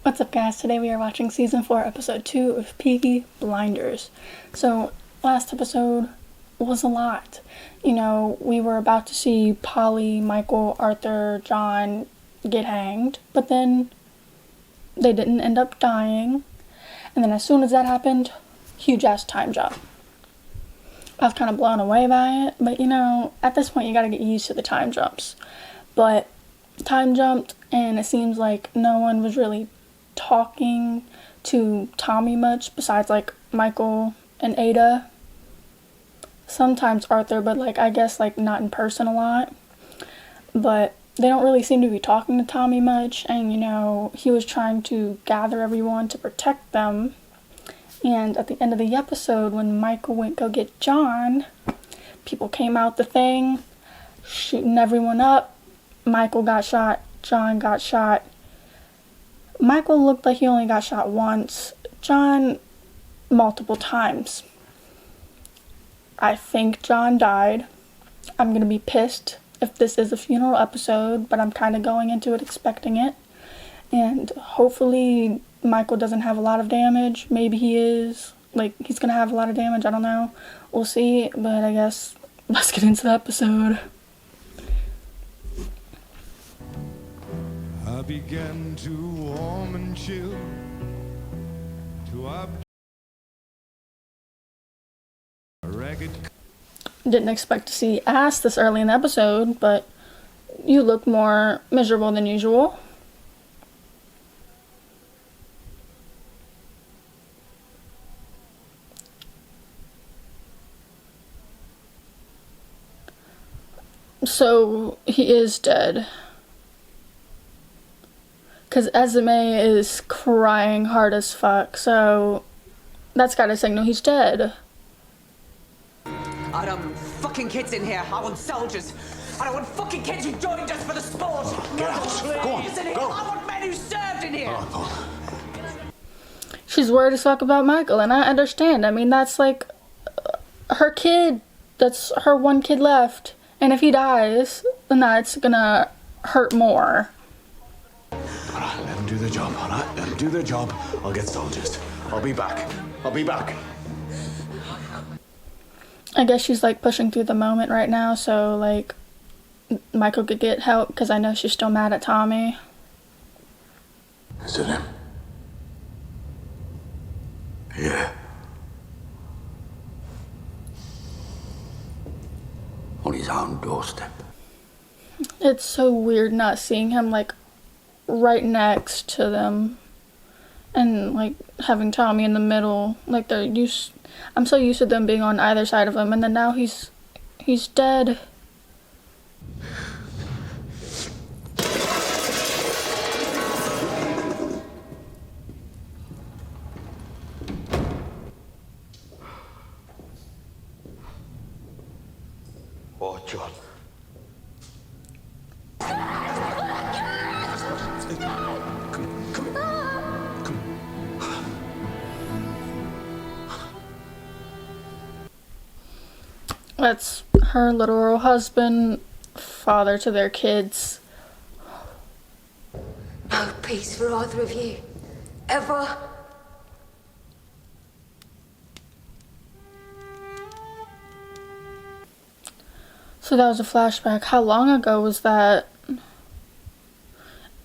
What's up, guys? Today we are watching Season 4, Episode 2 of Peaky Blinders. So, last episode was a lot. You know, we were about to see Polly, Michael, Arthur, John get hanged, but then they didn't end up dying. And then as soon as that happened, huge-ass time jump. I was kind of blown away by it, but you know, at this point you gotta get used to the time jumps. But time jumped, and it seems like no one was really talking to Tommy much besides like Michael and Ada. Sometimes Arthur, but like I guess like not in person a lot. But they don't really seem to be talking to Tommy much, and you know, he was trying to gather everyone to protect them. And at the end of the episode, when Michael went go get John, people came out the thing, shooting everyone up. Michael got shot, John got shot. Michael looked like he only got shot once, John multiple times. I think John died. I'm gonna be pissed if this is a funeral episode, but I'm kind of going into it expecting it. And hopefully Michael doesn't have a lot of damage. Maybe he is. Like, he's gonna have a lot of damage, I don't know. We'll see, but I guess let's get into the episode. I began to warm and chill to a ragged. Didn't expect to see ass this early in the episode, but you look more miserable than usual. So he is dead. Because Esme is crying hard as fuck, so that's gotta signal he's dead. I don't want fucking kids in here. I want soldiers. I don't want fucking kids who joined us for the sport. Get out. Go on. Go. I want men who served in here. She's worried as fuck about Michael, and I understand. I mean, that's like her kid. That's her one kid left. And if he dies, then that's gonna hurt more. Alright, let them do their job, alright? Let them do their job. I'll get soldiers. I'll be back. I'll be back. I guess she's like pushing through the moment right now, so like Michael could get help, because I know she's still mad at Tommy. Is it him? Yeah. On his own doorstep. It's so weird not seeing him like right next to them, and like having Tommy in the middle. Like I'm so used to them being on either side of him, and then now he's dead. Oh, John. That's her literal husband, father to their kids. No peace for either of you. Ever. So that was a flashback. How long ago was that?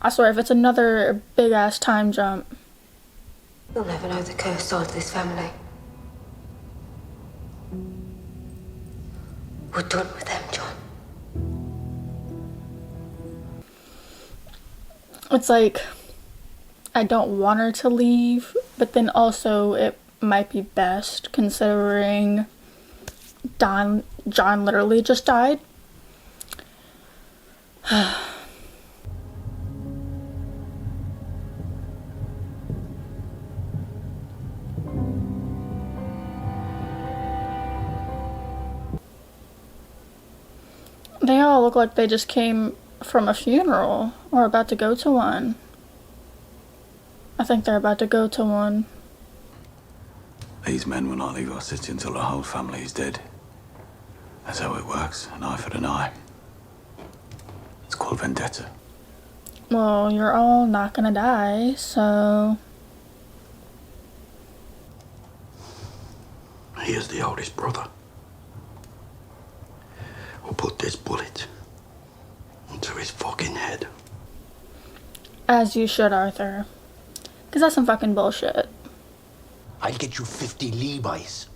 I swear, if it's another big-ass time jump. You'll never know the cursed side of this family. We're done with them, John. It's like, I don't want her to leave, but then also it might be best considering John literally just died. They all look like they just came from a funeral or about to go to one. I think they're about to go to one. These men will not leave our city until the whole family is dead. That's how it works. An eye for an eye. It's called vendetta. Well, you're all not gonna die, so... Here's the oldest brother. We'll put this bullet into his fucking head. As you should, Arthur. Because that's some fucking bullshit. I'll get you 50 Levi's.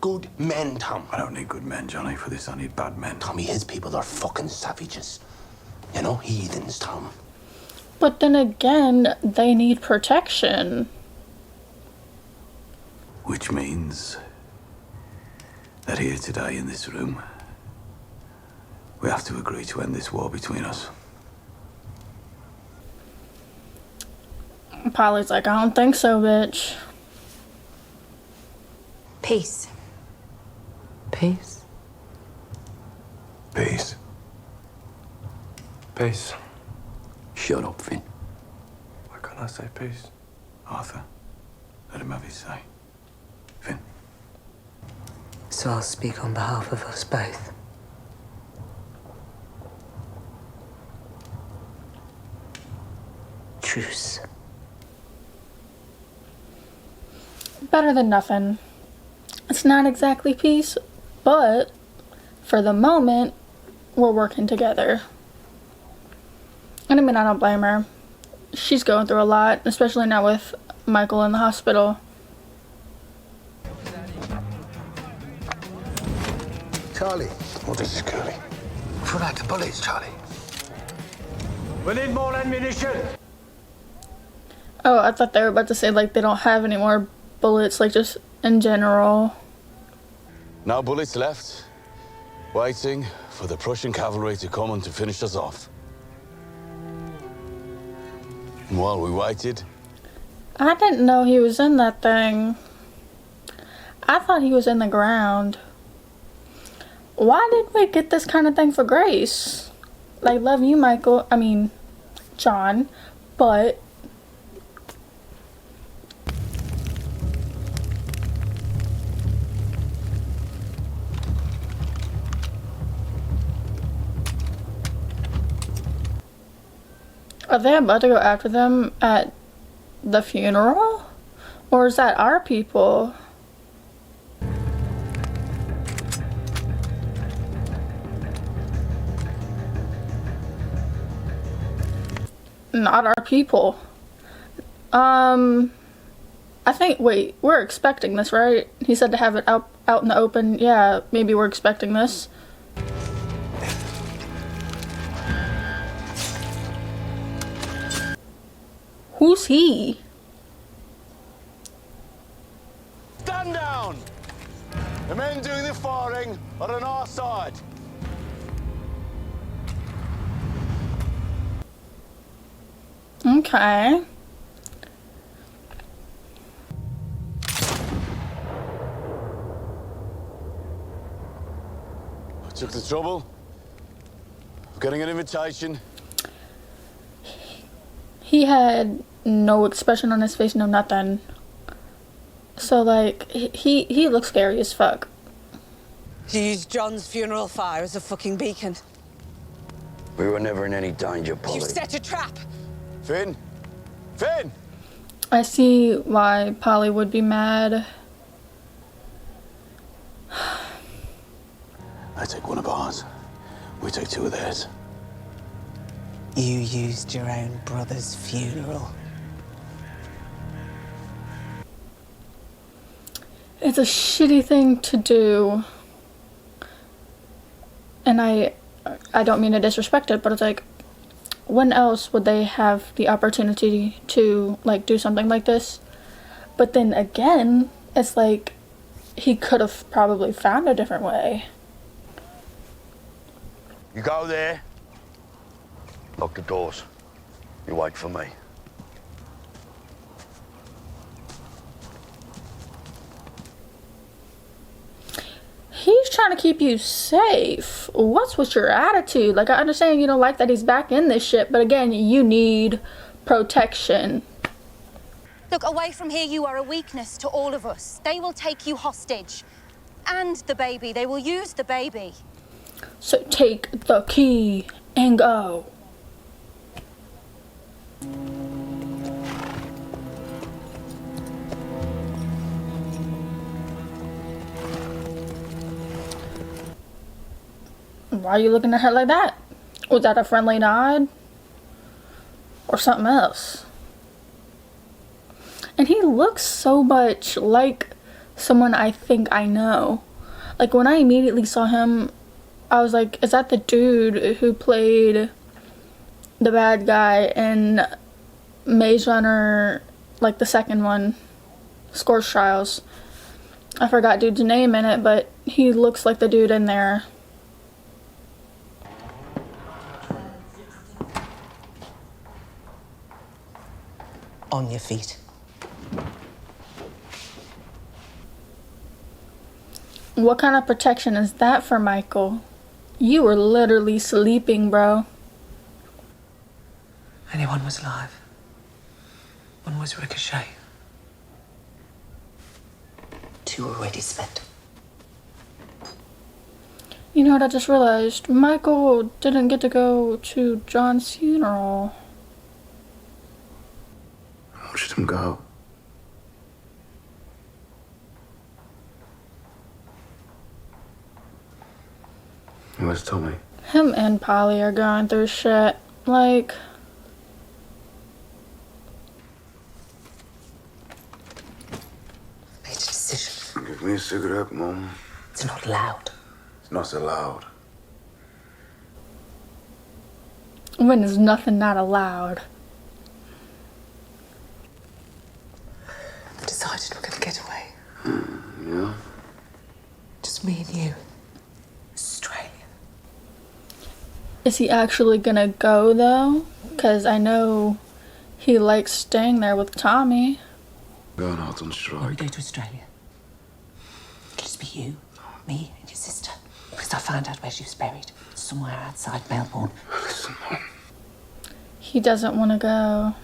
Good men, Tom. I don't need good men, Johnny. For this, I need bad men. Tommy, his people are fucking savages. You know, heathens, Tom. But then again, they need protection. Which means that here today in this room, we have to agree to end this war between us. Polly's like, I don't think so, bitch. Peace. Peace. Peace. Peace. Shut up, Finn. Why can't I say peace? Arthur, let him have his say. Finn. So I'll speak on behalf of us both. Truce. Better than nothing. It's not exactly peace, but for the moment, we're working together. And I mean, I don't blame her. She's going through a lot, especially now with Michael in the hospital. Charlie. Oh, this is Curly. Put out the bullets, Charlie. We need more ammunition. Oh, I thought they were about to say, like, they don't have any more bullets, like, just in general. No bullets left. Waiting for the Prussian cavalry to come and to finish us off. And while we waited... I didn't know he was in that thing. I thought he was in the ground. Why did we get this kind of thing for Grace? Like, love you, Michael. I mean, John. But... are they about to go after them at the funeral? Or is that our people? Not our people. I think, wait, we're expecting this, right? He said to have it out in the open. Yeah, maybe we're expecting this. Who's he? Stand down! The men doing the firing are on our side. Okay. I took the trouble of getting an invitation. He had no expression on his face, no nothing. So, like, he looks scary as fuck. You used John's funeral fire as a fucking beacon. We were never in any danger, Polly. You set a trap. Finn! Finn! I see why Polly would be mad. I take one of ours. We take two of theirs. You used your own brother's funeral. It's a shitty thing to do. And I don't mean to disrespect it, but it's like, when else would they have the opportunity to, like, do something like this? But then again, it's like, he could have probably found a different way. You go there. Lock the doors. You wait for me. He's trying to keep you safe. What's with your attitude? Like, I understand you don't like that he's back in this shit, but again, you need protection. Look, away from here, you are a weakness to all of us. They will take you hostage. And the baby. They will use the baby. So take the key and go. Why are you looking at her like that? Was that a friendly nod? Or something else? And he looks so much like someone I think I know. Like, when I immediately saw him, I was like, is that the dude who played the bad guy in Maze Runner, like the second one, Scorch Trials? I forgot dude's name in it, but he looks like the dude in there. On your feet. What kind of protection is that for Michael? You were literally sleeping, bro. Only one was alive. One was Ricochet. Two already spent. You know what I just realized? Michael didn't get to go to John's funeral. I watched him go. Where's Tommy? Him and Polly are going through shit. Like, Made a decision. Give me a cigarette, Mum. It's not allowed. It's not allowed. when is nothing not allowed? I've decided we're gonna get away. Yeah? Just me and you. Australia. Is he actually gonna go though? Because I know he likes staying there with Tommy. Going out on We strike. go to Australia. It'll just be you, me, and your sister. Because I found out where she was buried. Somewhere outside Melbourne. Listen, Mum. He doesn't want to go.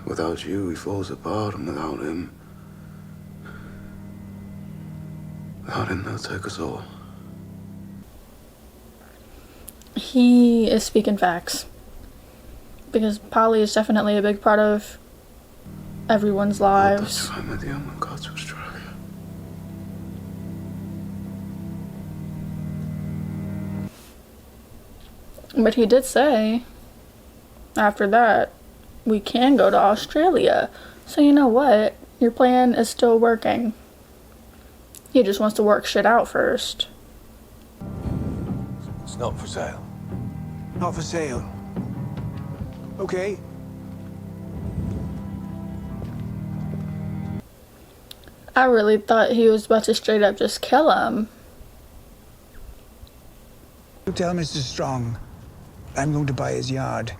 Without you, he falls apart, and without him, they'll take us all. He is speaking facts. Because Polly is definitely a big part of everyone's lives. I'm with you when we got to Australia. But he did say, after that, we can go to Australia. So you know what? Your plan is still working. He just wants to work shit out first. It's not for sale. Not for sale. Okay. I really thought he was about to straight up just kill him. You tell Mr. Strong I'm going to buy his yard.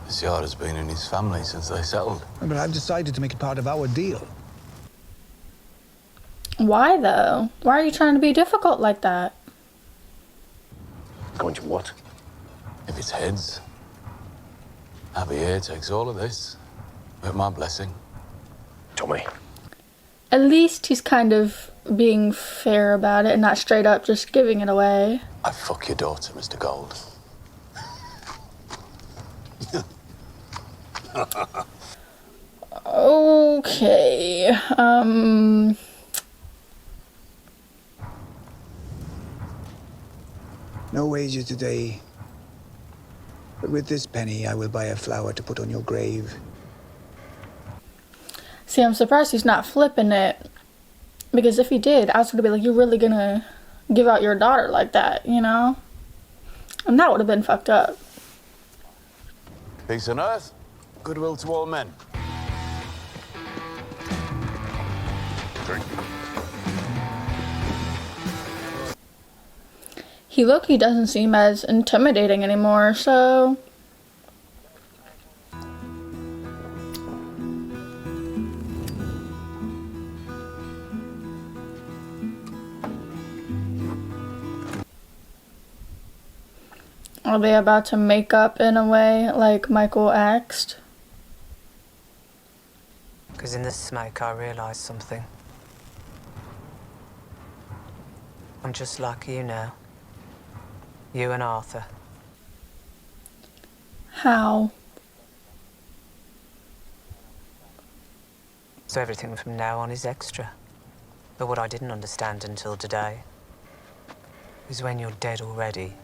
This yard has been in his family since they settled. But I've decided to make it part of our deal. Why though? Why are you trying to be difficult like that? Going to what? If it's heads, Abby here takes all of this with my blessing. Tommy. At least he's kind of being fair about it and not straight up just giving it away. I fuck your daughter, Mr. Gold. Okay. No wages today. But with this penny, I will buy a flower to put on your grave. See, I'm surprised he's not flipping it. Because if he did, I was going to be like, you're really going to give out your daughter like that, you know? And that would have been fucked up. Peace on earth, goodwill to all men. Drink. He doesn't seem as intimidating anymore, so... Are they about to make up in a way, like Michael asked? Because in the smoke, I realised something. I'm just like you now. You and Arthur. How? So everything from now on is extra. But what I didn't understand until today is when you're dead already.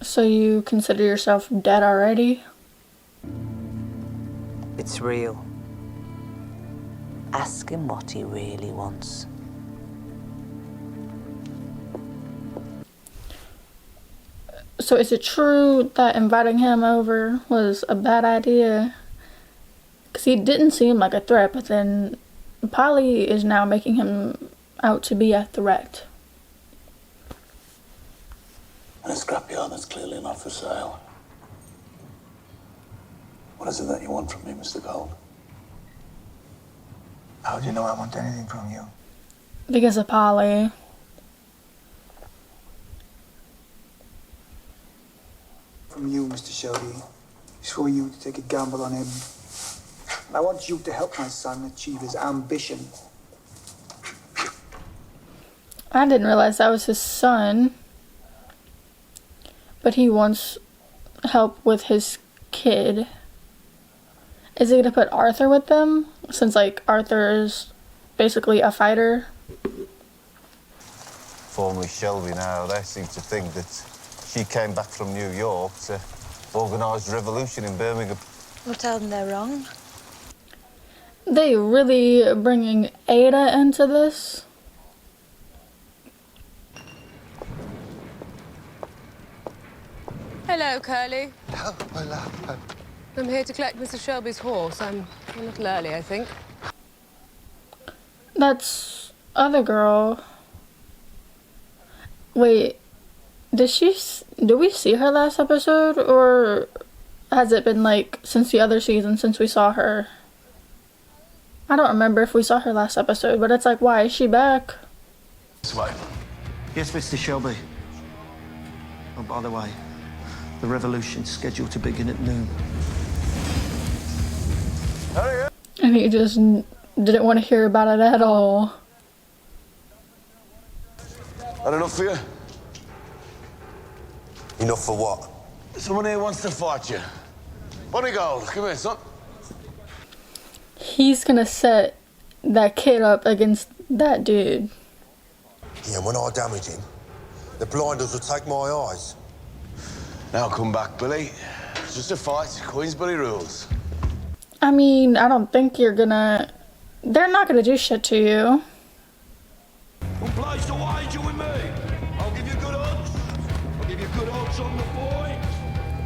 So you consider yourself dead already? It's real. Ask him what he really wants. So is it true that inviting him over was a bad idea? Because he didn't seem like a threat, but then Polly is now making him out to be a threat. And a scrapyard that's clearly not for sale. What is it that you want from me, Mr. Gold? How do you know I want anything from you? Because of Polly. From you, Mr. Shelby. It's for you to take a gamble on him. And I want you to help my son achieve his ambition. I didn't realize that was his son. But he wants help with his kid. Is he gonna put Arthur with them? Since, like, Arthur is basically a fighter. Formerly Shelby now, they seem to think that she came back from New York to organise a revolution in Birmingham. We'll tell them they're wrong. They really bringing Ada into this? Hello, Curly. Oh, my love. I'm here to collect Mr. Shelby's horse. I'm a little early, I think. That's other girl. Wait, did we see her last episode, or has it been like since the other season since we saw her? I don't remember if we saw her last episode, but it's like, why is she back? This way. Yes, Mr. Shelby. Oh, by the way, the revolution's scheduled to begin at noon. And he just didn't want to hear about it at all. Had enough for you? Enough for what? Someone here wants to fight you. Bonnie Gold, come here, son. He's gonna set that kid up against that dude. Yeah, when I damage him, the blinders will take my eyes. Now come back, Billy. It's just a fight. Queensbury rules. I mean, I don't think you're gonna... They're not gonna do shit to you. Who plays the wager with me? I'll give you good odds. I'll give you good odds on the point.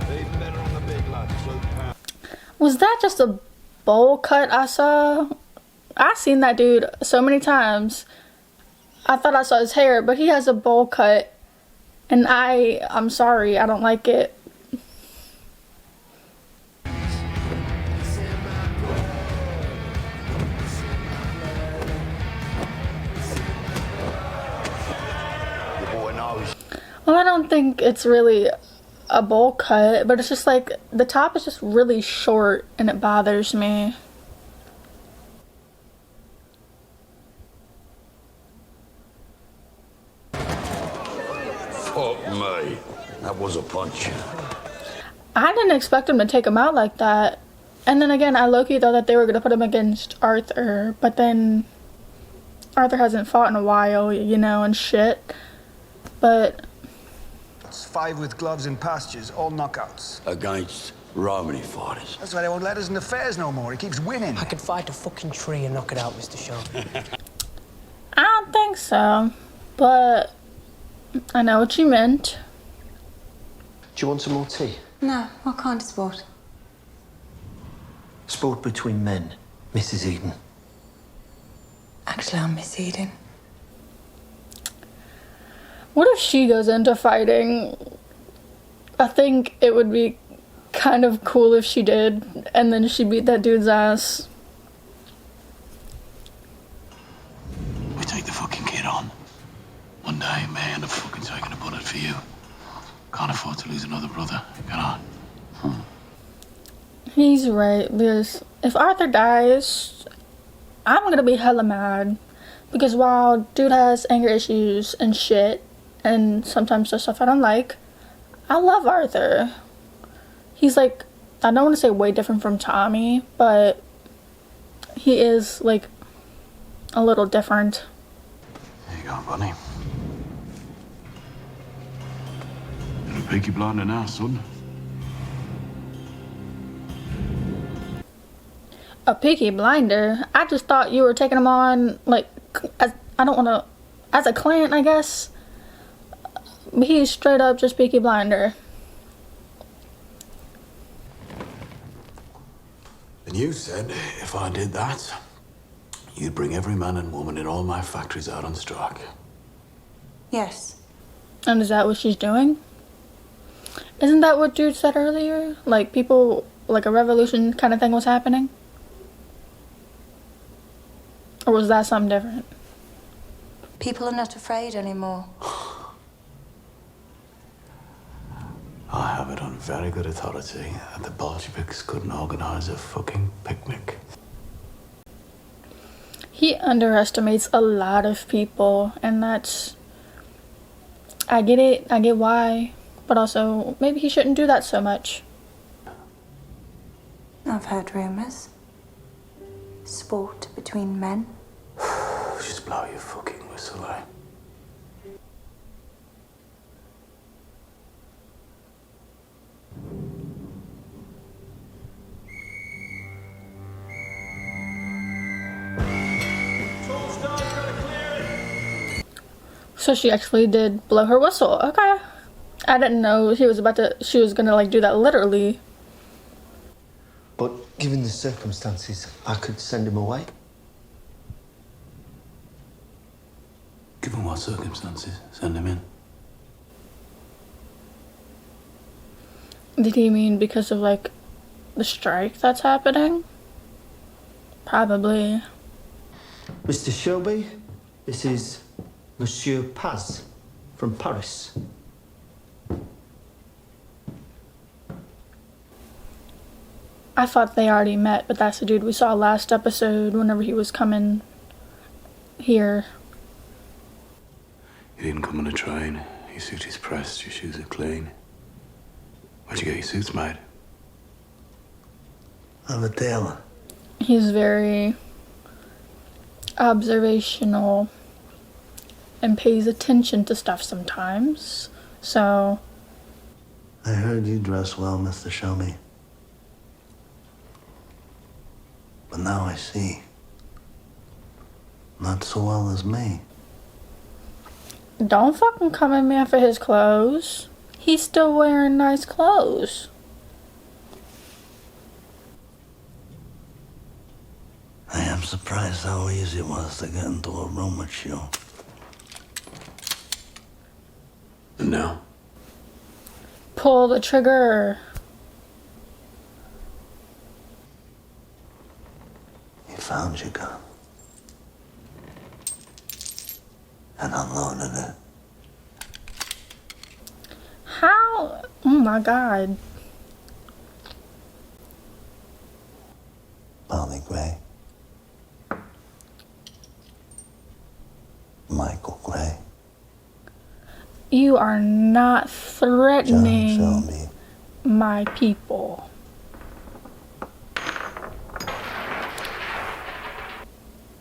Even better on the big lads. Was that just a bowl cut I saw? I've seen that dude so many times. I thought I saw his hair, but he has a bowl cut. And I'm sorry, I don't like it. Well, I don't think it's really a bowl cut, but it's just like the top is just really short and it bothers me. Fuck me. That was a punch. I didn't expect him to take him out like that. And then again, I low-key thought that they were going to put him against Arthur, but then Arthur hasn't fought in a while, you know, and shit. But... It's 5 with gloves and pastures, all knockouts. Against Romany fighters. That's why they won't let us in the fairs no more. He keeps winning. I could fight a fucking tree and knock it out, Mr. Shelby. I don't think so. But I know what you meant. Do you want some more tea? No, what kind of sport? Sport between men, Mrs. Eden. Actually, I'm Miss Eden. What if she goes into fighting? I think it would be kind of cool if she did, and then she beat that dude's ass. We take the fucking kid on. One day, may end up fucking taking a bullet for you. Can't afford to lose another brother, can I? He's right, because if Arthur dies, I'm gonna be hella mad. Because while dude has anger issues and shit, and sometimes does stuff I don't like, I love Arthur. He's like, I don't want to say way different from Tommy, but he is like a little different. There you go, Bunny. You're a Peaky Blinder now, son. A Peaky Blinder? I just thought you were taking him on, like, as, I don't want to, as a client, I guess. But he's straight up just Peaky Blinder. And you said if I did that, you'd bring every man and woman in all my factories out on strike. Yes. And is that what she's doing? Isn't that what dude said earlier? Like, people, like a revolution kind of thing was happening? Or was that something different? People are not afraid anymore. I have it on very good authority that the Bolsheviks couldn't organize a fucking picnic. He underestimates a lot of people, and that's... I get it, I get why, but also, maybe he shouldn't do that so much. I've heard rumours. Sport between men. Just blow your fucking whistle, eh? So she actually did blow her whistle. Okay. I didn't know she was gonna like do that literally. But given the circumstances, I could send him away. Given what circumstances? Send him in. Did he mean because of like the strike that's happening? Probably. Mr. Shelby, this is Monsieur Paz from Paris. I thought they already met, but that's the dude we saw last episode whenever he was coming here. You didn't come on a train. Your suit is pressed, your shoes are clean. Where'd you get your suits made? I'm a tailor. He's very observational and pays attention to stuff sometimes. So... I heard you dress well, Mr. Shelby. But now I see. Not so well as me. Don't fucking come at me for his clothes. He's still wearing nice clothes. I am surprised how easy it was to get into a room with you. And now? Pull the trigger. He found your gun. And unloaded it. How? Oh my god. Polly Gray. Michael Gray. You are not threatening John Shelby. my people.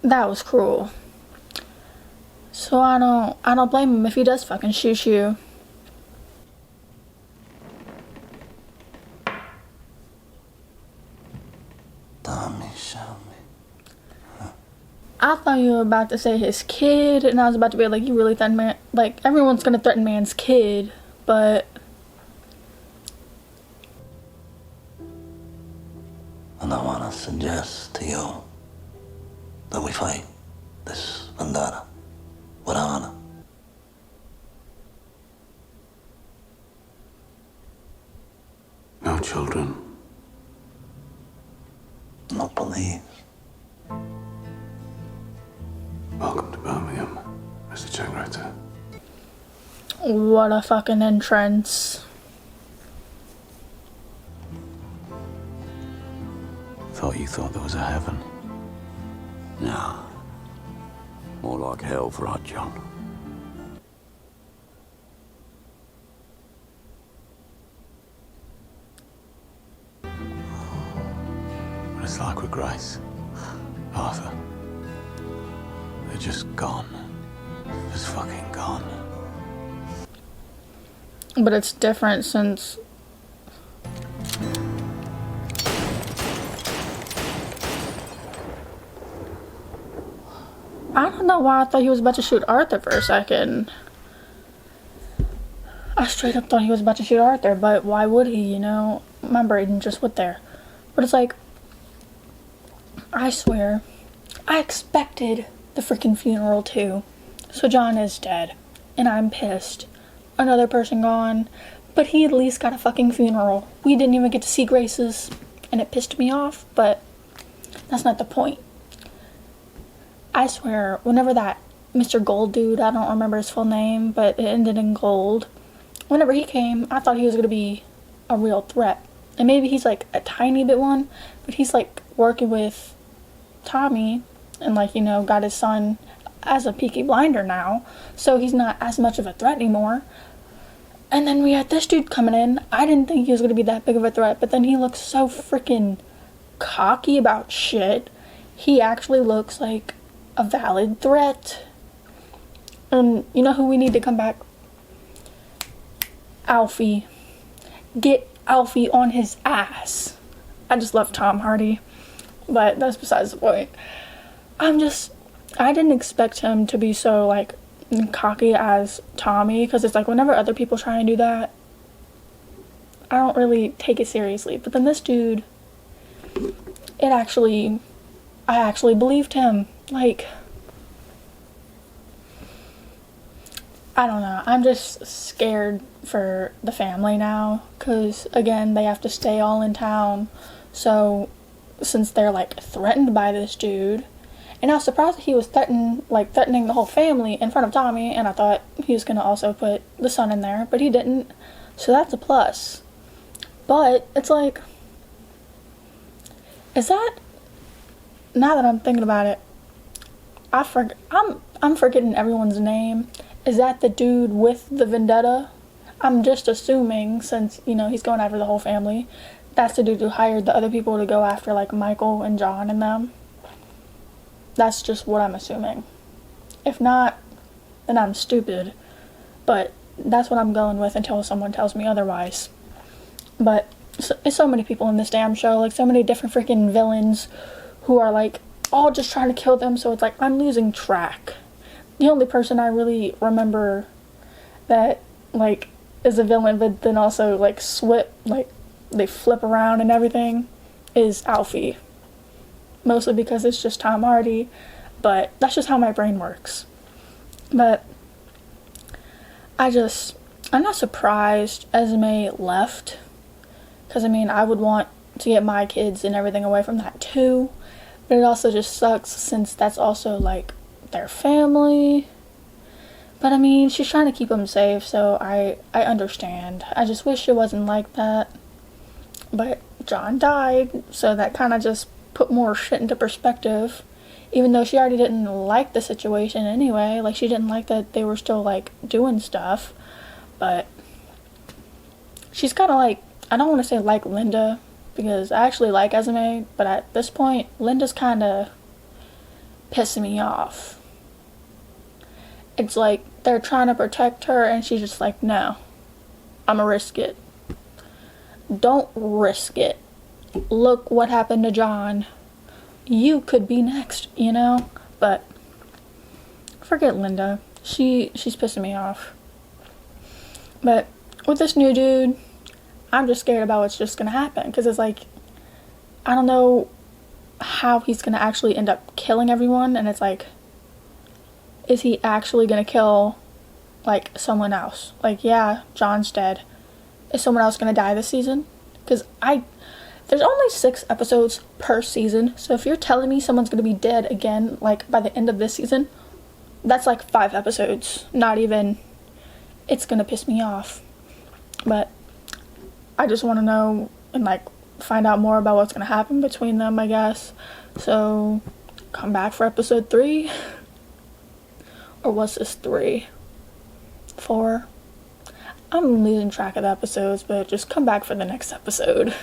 That was cruel. So I don't blame him if he does fucking shoot you. Tommy Shelby. I thought you were about to say his kid, and I was about to be like, you really threaten man? Like, everyone's gonna threaten man's kid, but... And I want to suggest to you that we fight this vendetta with honor. No children. No police. Welcome to Birmingham, Mr. Changwriter. What a fucking entrance. Thought you thought there was a heaven. No. More like hell for our John. It's like with Grace, Arthur. They're just gone. Just fucking gone. But it's different since I don't know why I thought he was about to shoot Arthur for a second. I straight up thought he was about to shoot Arthur, but why would he, you know? My brain just went there. But it's like, I swear, I expected the freaking funeral too. So John is dead, and I'm pissed. Another person gone, but he at least got a fucking funeral. We didn't even get to see Grace's, and it pissed me off, but that's not the point. I swear, whenever that Mr. Gold dude, I don't remember his full name, but it ended in Gold. Whenever he came, I thought he was going to be a real threat. And maybe he's like a tiny bit one, but he's like working with Tommy and like, you know, got his son as a Peaky Blinder now. So he's not as much of a threat anymore. And then we had this dude coming in. I didn't think he was going to be that big of a threat, but then he looks so freaking cocky about shit. He actually looks like a valid threat. And you know who we need to come back? Alfie. Get Alfie on his ass. I just love Tom Hardy, but that's besides the point. I didn't expect him to be so like cocky as Tommy, because it's like whenever other people try and do that, I don't really take it seriously. But then this dude, I actually believed him. Like, I don't know. I'm just scared for the family now, because again, they have to stay all in town. So since they're like threatened by this dude, and I was surprised that he was threatening the whole family in front of Tommy, and I thought he was gonna also put the son in there, but he didn't. So that's a plus. But it's like, is that, now that I'm thinking about it, I'm forgetting everyone's name. Is that the dude with the vendetta? I'm just assuming, since, you know, he's going after the whole family, that's the dude who hired the other people to go after, like, Michael and John and them. That's just what I'm assuming. If not, then I'm stupid. But that's what I'm going with until someone tells me otherwise. But it's so many people in this damn show, like, so many different freaking villains who are, like, all just trying to kill them, so it's like, I'm losing track. The only person I really remember that, like, is a villain, but then also, like, they flip around and everything, is Alfie. Mostly because it's just Tom Hardy, but that's just how my brain works. But I'm not surprised Esme left, because, I mean, I would want to get my kids and everything away from that too, but it also just sucks since that's also, like, their family. But I mean, she's trying to keep them safe, so I understand. I just wish it wasn't like that. But John died, so that kind of just put more shit into perspective. Even though she already didn't like the situation anyway. Like, she didn't like that they were still, like, doing stuff. But she's kind of like, I don't want to say like Linda, because I actually like Esme, but at this point, Linda's kind of pissing me off. It's like they're trying to protect her, and she's just like, no, I'ma risk it. Don't risk it. Look what happened to John. You could be next, you know? But forget Linda. She's pissing me off. But with this new dude, I'm just scared about what's just gonna happen, because it's like, I don't know how he's gonna actually end up killing everyone, and it's like, is he actually gonna kill, like, someone else? Like, yeah, John's dead. Is someone else gonna die this season? Because there's only 6 episodes per season, so if you're telling me someone's gonna be dead again, like, by the end of this season, that's like 5 episodes. Not even, it's gonna piss me off. But I just want to know and, like, find out more about what's gonna happen between them, I guess. So come back for episode 3. Or was this 3? 4? I'm losing track of the episodes, but just come back for the next episode.